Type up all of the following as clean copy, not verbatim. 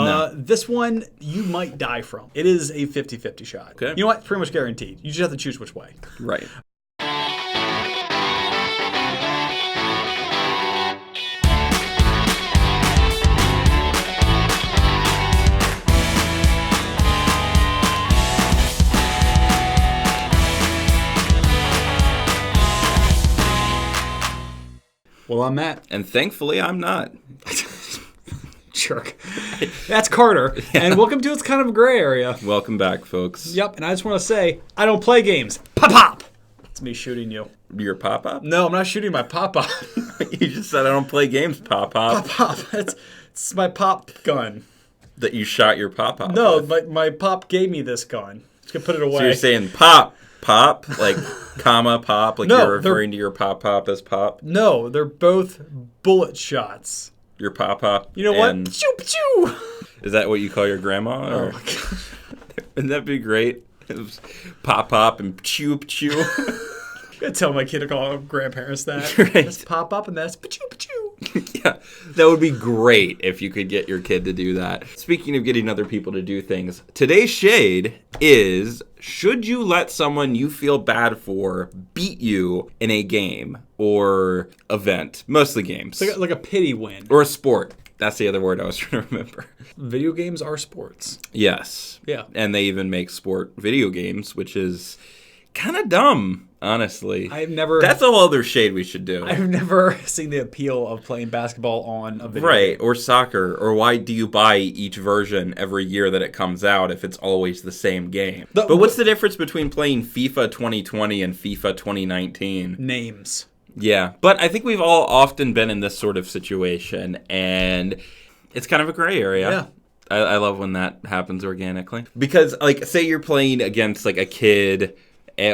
No. This one you might die from. It is a 50-50 shot. Okay. You know what? Pretty much guaranteed. You just have to choose which way. Right. Well, I'm Matt. And thankfully, I'm not. Jerk. That's Carter. Yeah. And welcome to It's Kind of a Gray Area. Welcome back, folks. Yep, and I just want to say, I don't play games. Pop-pop! It's me shooting you. Your pop-up? No, I'm not shooting my pop-pop. You just said I don't play games, pop-pop. Pop-pop. It's my pop gun. That you shot your pop-pop No, with. my pop gave me this gun. Just gonna put it away. So you're saying pop, like comma, pop, like No, you're referring to your pop-pop as pop? No, they're both bullet shots. Your pop-pop. You know what? Choo-choo! Is that what you call your grandma? Oh Or? my god. Wouldn't that be great? It was pop-pop and chew-chew. I'm gonna tell my kid to call grandparents that. Right. That's pop-up and that's pa-choo-pa-choo. Yeah, that would be great if you could get your kid to do that. Speaking of getting other people to do things, today's shade is, should you let someone you feel bad for beat you in a game or event? Mostly games. It's like a pity win. Or a sport. That's the other word I was trying to remember. Video games are sports. Yes. Yeah. And they even make sport video games, which is kind of dumb, honestly. That's a whole other shade we should do. I've never seen the appeal of playing basketball on a video Right, game. or soccer, or why do you buy each version every year that it comes out if it's always the same game? But what's the difference between playing FIFA 2020 and FIFA 2019? Names. Yeah, but I think we've all often been in this sort of situation, and it's kind of a gray area. Yeah. I love when that happens organically. Because, like, say you're playing against, like, a kid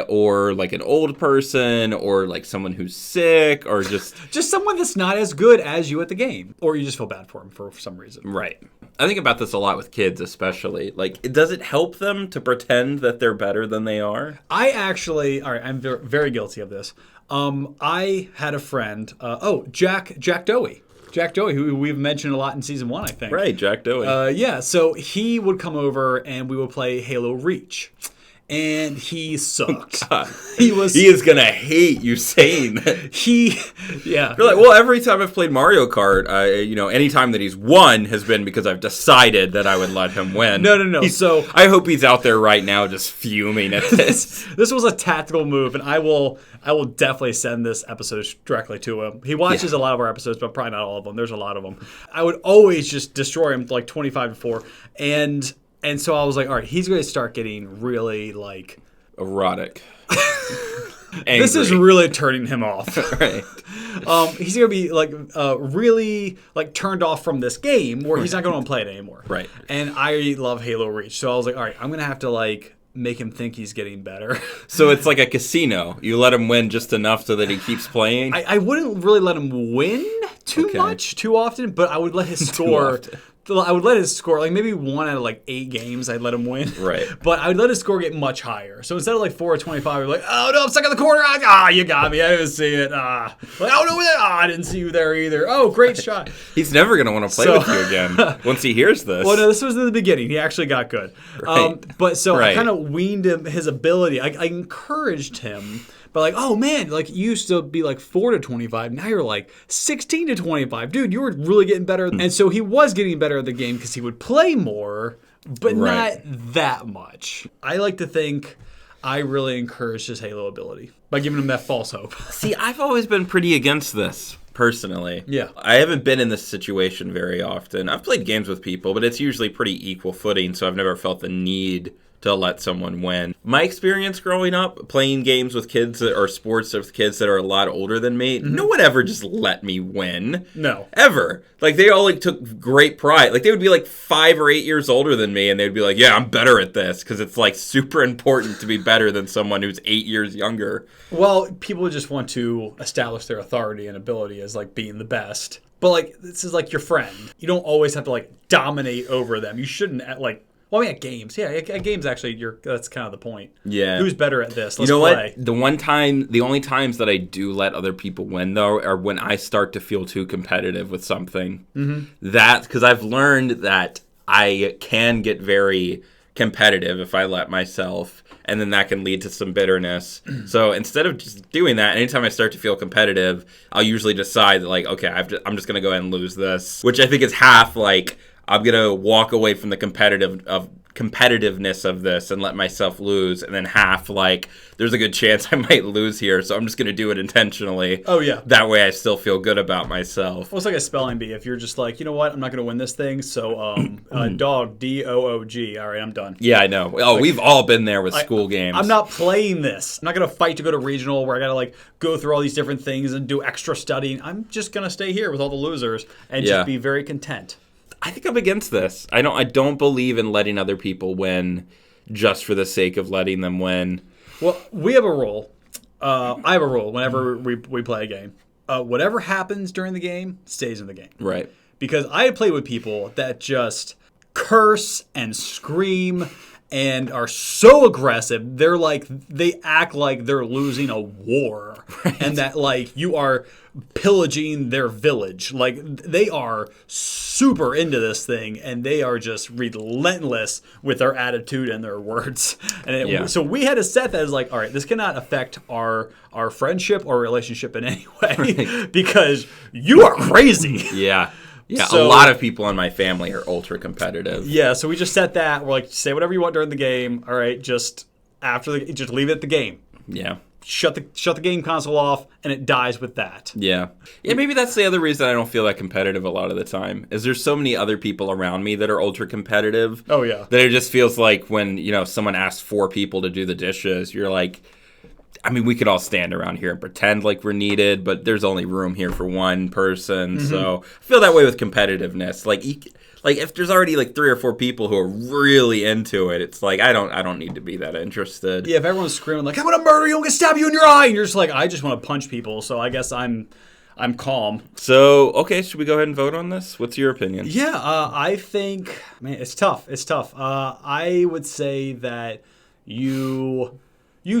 or like an old person or like someone who's sick or just someone that's not as good as you at the game, or you just feel bad for them for some reason. Right. I think about this a lot with kids, especially. Like, does it help them to pretend that they're better than they are? I'm very guilty of this. I had a friend, Jack Dowie. Jack Dowie, who we've mentioned a lot in season 1, I think. Right, Jack Dowie. Yeah, so he would come over and we would play Halo Reach. And he sucked. He is gonna hate you saying that. Yeah. You're like, well, every time I've played Mario Kart, any time that he's won has been because I've decided that I would let him win. No. So I hope he's out there right now just fuming at this. This was a tactical move, and I will definitely send this episode directly to him. He watches a lot of our episodes, but probably not all of them. There's a lot of them. I would always just destroy him like 25-4, And so I was like, all right, he's going to start getting really, like... erotic. This is really turning him off. Right. He's going to be, like, really, like, turned off from this game where he's not going to play it anymore. Right. And I love Halo Reach. So I was like, all right, I'm going to have to, like, make him think he's getting better. So it's like a casino. You let him win just enough so that he keeps playing? I wouldn't really let him win too often, but I would let his score... I would let his score, like maybe 1 out of like 8 games, I'd let him win. Right. But I would let his score get much higher. So instead of like 4 or 25, I'd be like, oh no, I'm stuck in the corner. You got me. I didn't see it. Like, oh no, I didn't see you there either. Oh, great shot. He's never going to want to play with you again once he hears this. Well, no, this was in the beginning. He actually got good. Right. I kind of weaned him his ability. I encouraged him. But like, oh man, like you used to be like 4 to 25. Now you're like 16 to 25. Dude, you were really getting better. And so he was getting better at the game because he would play more, but not that much. I like to think I really encouraged his Halo ability by giving him that false hope. See, I've always been pretty against this, personally. Yeah. I haven't been in this situation very often. I've played games with people, but it's usually pretty equal footing, so I've never felt the need to let someone win. My experience growing up, playing games with kids or sports with kids that are a lot older than me, no one ever just let me win. No. Ever. Like, they all, like, took great pride. Like, they would be, like, 5 or 8 years older than me, and they'd be like, yeah, I'm better at this, because it's, like, super important to be better than someone who's 8 years younger. Well, people just want to establish their authority and ability as, like, being the best. But, like, this is, like, your friend. You don't always have to, like, dominate over them. You shouldn't, like... Well, I mean, at games. Yeah, at games, actually, that's kind of the point. Yeah. Who's better at this? Let's you know play. What? The only times that I do let other people win, though, are when I start to feel too competitive with something. Mm-hmm. That's because I've learned that I can get very competitive if I let myself, and then that can lead to some bitterness. So instead of just doing that, anytime I start to feel competitive, I'll usually decide that, like, okay, I'm just going to go ahead and lose this, which I think is half like I'm going to walk away from the competitiveness of this and let myself lose, and then half like there's a good chance I might lose here, so I'm just going to do it intentionally. Oh, yeah. That way I still feel good about myself. Well, it's like a spelling bee. If you're just like, you know what, I'm not going to win this thing, so dog, D-O-O-G. All right, I'm done. Yeah, I know. Oh, like, we've all been there with school games. I'm not playing this. I'm not going to fight to go to regional where I got to like go through all these different things and do extra studying. I'm just going to stay here with all the losers and just be very content. I think I'm against this. I don't believe in letting other people win just for the sake of letting them win. Well, we have a rule. I have a rule whenever we play a game. Whatever happens during the game stays in the game. Right. Because I play with people that just curse and scream and are so aggressive. They act like they're losing a war, right. And that like you are pillaging their village. Like they are super into this thing, and they are just relentless with their attitude and their words. And so we had to set that as like, all right, this cannot affect our friendship or relationship in any way, right. Because you are crazy. Yeah. Yeah, so, a lot of people in my family are ultra competitive. Yeah, so we just set that. We're like, say whatever you want during the game. All right, just leave it at the game. Yeah. Shut the game console off, and it dies with that. Yeah. Yeah, maybe that's the other reason I don't feel that competitive a lot of the time, is there's so many other people around me that are ultra competitive. Oh, yeah. That it just feels like when, someone asks 4 people to do the dishes, you're like, I mean, we could all stand around here and pretend like we're needed, but there's only room here for one person. Mm-hmm. So I feel that way with competitiveness. Like if there's already like 3 or 4 people who are really into it, it's like I don't need to be that interested. Yeah, if everyone's screaming like, I'm gonna murder you, I'm gonna stab you in your eye, and you're just like, I just want to punch people. So I guess I'm calm. So okay, should we go ahead and vote on this? What's your opinion? Yeah, I think, man, it's tough. I would say that you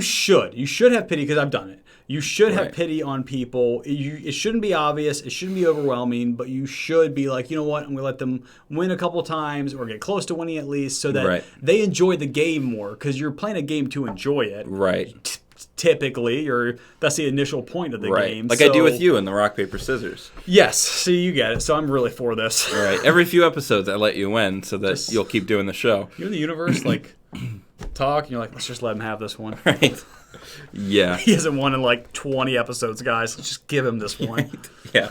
should have pity, because I've done it. You should have pity on people. It shouldn't be obvious. It shouldn't be overwhelming, but you should be like, you know what, I'm going to let them win a couple times or get close to winning at least, so that they enjoy the game more, because you're playing a game to enjoy it. Right. Typically, or that's the initial point of the game. Like I do with you in the rock, paper, scissors. Yes. See, you get it. So I'm really for this. All right. Every few episodes I let you win so that you'll keep doing the show. You're in the universe, like... talk, and you're like, let's just let him have this one. Right. Yeah. He hasn't won in like 20 episodes, guys. Let's just give him this one. Yeah.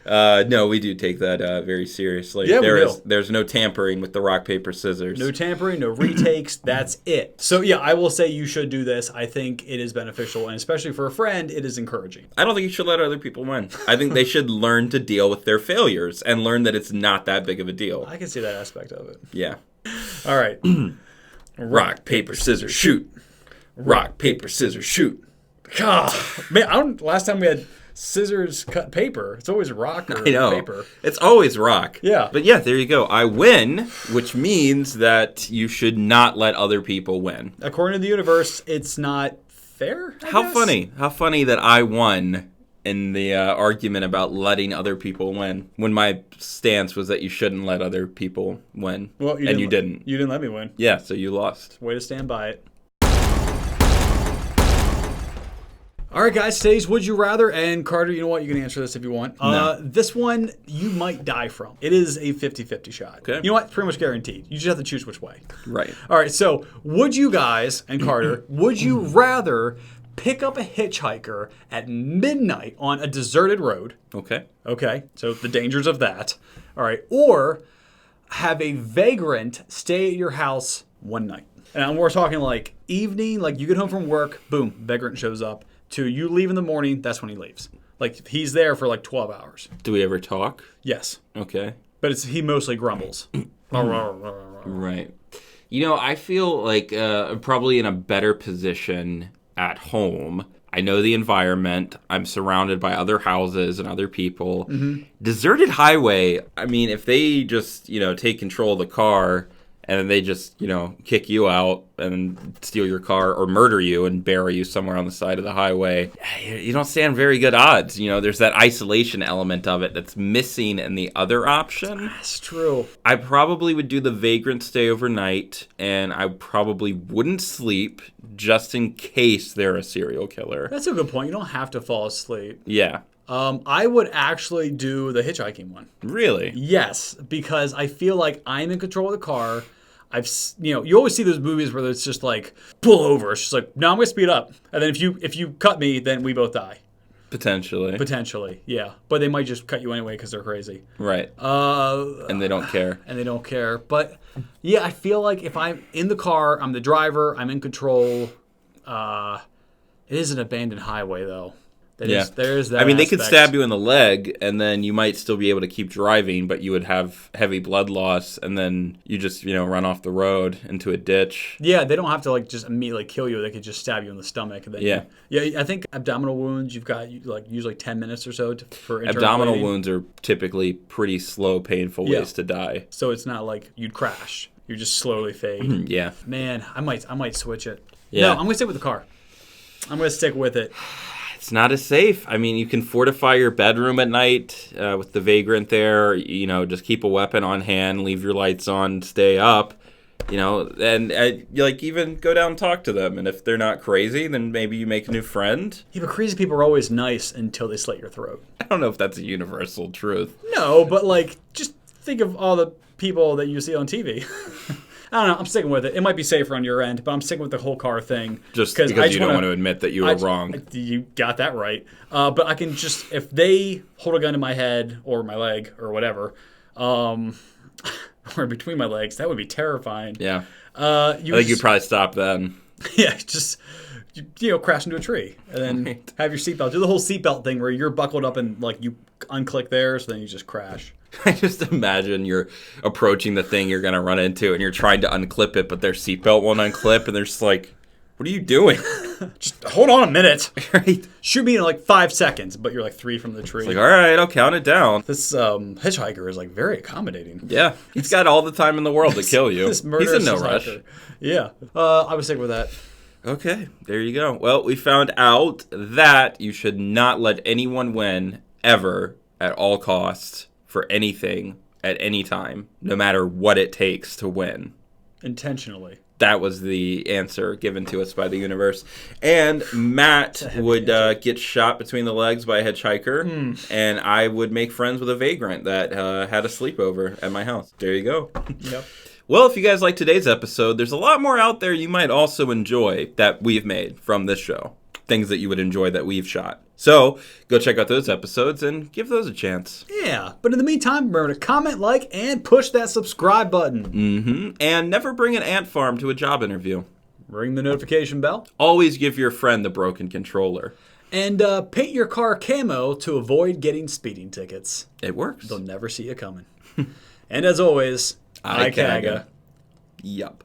No, we do take that very seriously. Yeah, there's no tampering with the rock, paper, scissors. No tampering, no retakes. That's it. So, yeah, I will say you should do this. I think it is beneficial, and especially for a friend, it is encouraging. I don't think you should let other people win. I think they should learn to deal with their failures and learn that it's not that big of a deal. I can see that aspect of it. Yeah. All right. Rock, paper, scissors, shoot. Rock, paper, scissors, shoot. God, man, last time we had scissors cut paper. It's always rock or paper. It's always rock. Yeah. But yeah, there you go. I win, which means that you should not let other people win. According to the universe, it's not fair, I guess. Funny. How funny that I won in the argument about letting other people win, when my stance was that you shouldn't let other people win. Well, you didn't. You didn't let me win. Yeah, so you lost. Way to stand by it. All right, guys, today's Would You Rather, and Carter, you know what? You can answer this if you want. No. This one, you might die from. It is a 50-50 shot. Okay. You know what? It's pretty much guaranteed. You just have to choose which way. Right. All right, so would you guys, and Carter, would you rather pick up a hitchhiker at midnight on a deserted road? Okay. Okay, so the dangers of that. All right, or have a vagrant stay at your house one night. And we're talking like evening, like you get home from work, boom, vagrant shows up. To you leave in the morning, that's when he leaves. Like he's there for like 12 hours. Do we ever talk? Yes. Okay. But he mostly grumbles. Right. I feel like I'm probably in a better position at home. I know the environment. I'm surrounded by other houses and other people. Mm-hmm. Deserted highway, I mean, if they just, take control of the car and then they just, kick you out and steal your car or murder you and bury you somewhere on the side of the highway, you don't stand very good odds. There's that isolation element of it that's missing in the other option. That's true. I probably would do the vagrant stay overnight, and I probably wouldn't sleep just in case they're a serial killer. That's a good point. You don't have to fall asleep. Yeah. I would actually do the hitchhiking one. Really? Yes, because I feel like I'm in control of the car. You always see those movies where it's just like pull over. It's just like, no, I'm gonna speed up, and then if you cut me, then we both die. Potentially, yeah. But they might just cut you anyway because they're crazy. Right. And they don't care. But yeah, I feel like if I'm in the car, I'm the driver, I'm in control. It is an abandoned highway though. There's that. I mean, they could stab you in the leg, and then you might still be able to keep driving, but you would have heavy blood loss, and then you just, run off the road into a ditch. Yeah, they don't have to just immediately kill you. They could just stab you in the stomach. And then I think abdominal wounds, you've got usually 10 minutes or so for internal abdominal bleeding. wounds are typically pretty slow, painful ways to die. So it's not like you'd crash. You just slowly fade. Yeah. Man, I might switch it. Yeah. No, I'm going to stick with the car. I'm going to stick with it. It's not as safe. I mean, you can fortify your bedroom at night with the vagrant there. Just keep a weapon on hand, leave your lights on, stay up. And even go down and talk to them. And if they're not crazy, then maybe you make a new friend. Yeah, but crazy people are always nice until they slit your throat. I don't know if that's a universal truth. No, but just think of all the people that you see on TV. I don't know. I'm sticking with it. It might be safer on your end, but I'm sticking with the whole car thing. Just because you don't want to admit that you were wrong. You got that right. But I can if they hold a gun to my head or my leg or whatever, or between my legs, that would be terrifying. Yeah. I think you'd probably stop then. Yeah, just crash into a tree and then have your seatbelt. Do the whole seatbelt thing where you're buckled up and you unclick there, so then you just crash. I just imagine you're approaching the thing you're going to run into and you're trying to unclip it, but their seatbelt won't unclip, and they're just like, what are you doing? Just hold on a minute. Right. Shoot me in 5 seconds, but you're 3 from the tree. It's all right, I'll count it down. This hitchhiker is very accommodating. Yeah, he's got all the time in the world to kill you. He's in no rush. Yeah, I would stick with that. Okay, there you go. Well, we found out that you should not let anyone win ever at all costs for anything at any time, no matter what it takes to win. Intentionally. That was the answer given to us by the universe. And Matt would get shot between the legs by a hitchhiker, and I would make friends with a vagrant that had a sleepover at my house. There you go. Yep. Well, if you guys like today's episode, there's a lot more out there you might also enjoy that we've made from this show. Things that you would enjoy that we've shot. So, go check out those episodes and give those a chance. Yeah, but in the meantime, remember to comment, like, and push that subscribe button. Mm-hmm. And never bring an ant farm to a job interview. Ring the notification bell. Always give your friend the broken controller. And paint your car camo to avoid getting speeding tickets. It works. They'll never see you coming. And as always, IKAGA. Yup.